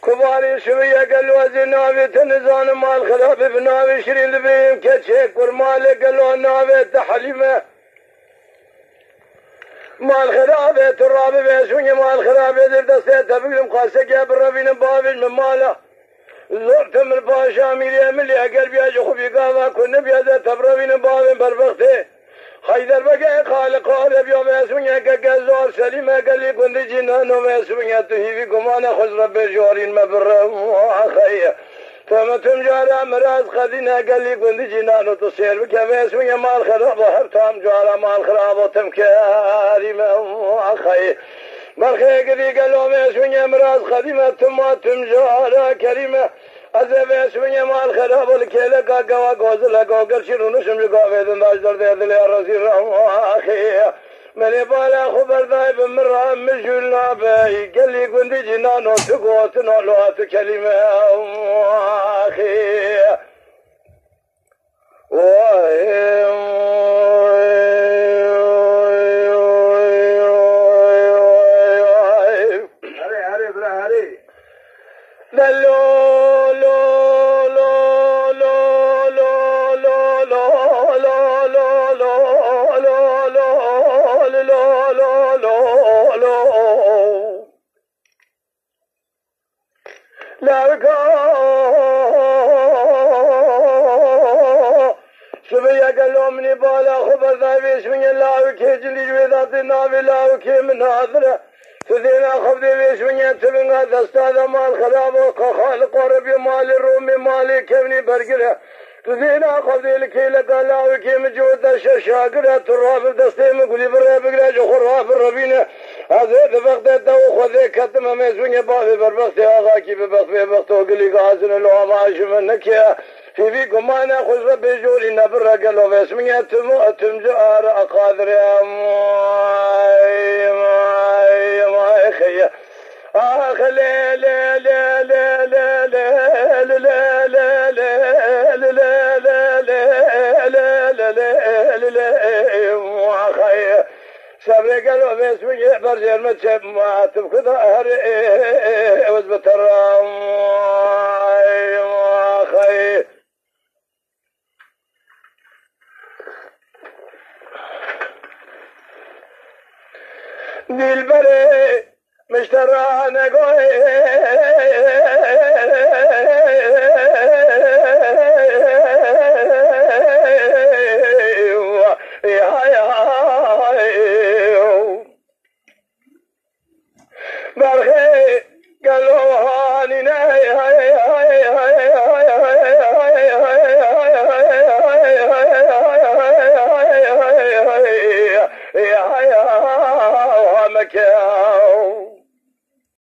كباري شوية قالوا زنابي تنزان مال خراب بنابي شرين بهم كتشيك ورمالي قالوا نابي تحليمه مال خراب ترابي بيسوني مال خراب يدر دستي تبقلم قاسة جاب الربين بابل من ماله زرت من باشا ميلي ملي قلبي اجو خبي قاما كن بيادة تبربين بابل بربختي حيدر بقى خالق قارب يوم يسوني كقزار سليمة قال لي كنت جنانو يسوني تهيبي كمانا خز رب جوارين مبرم وخيه تمتم جارا مراز خدينا قال لي كنت جنانو تصير بك يسوني مال خراب وهر تام جارا مال خراب وتمكاري وخيه مرخي قدي قالوا يسوني مراز خديمة تم جارا كريمة أذب يسوني مال خراب والكيلة قاقوا قوزلا قوقر شنو شمل قاويدن داشدر ديدل يا رزير أخي من بالا خبر دايب مرة مجولنا بي قال لي كنت جنانو تقوت نولوات كلمة أخي شبيه قالوا مني بالا خبر ذايبش من الله كيجلي جويدات النابي الله كي من هذا تدينا خبدي بيش من يتبنى دستاذا مال خراب وخالق وربي مالي رومي مالي كمني برقره تدينا خبدي لكي لقى الله كي مجود شاقره تراب دستي مقولي برا بقرا جو خراب الربينه هذا ببغت الدو خذي كتم ميزوني بابي بربختي آغاكي ببغت وقلي قاسن اللو ماش منك يا في فيكم ما ناخذ ربي جولي نبرة قالوا بس من يتم جار أقادر يا ماي خيا آخ لا لا لا لا لا لا لا لا لا لا لا لا خيا صبري قالوا بس من يحضر جرمة شاب ما تبكض أهري وزبط الرام خيا دلبري مشترى نقوي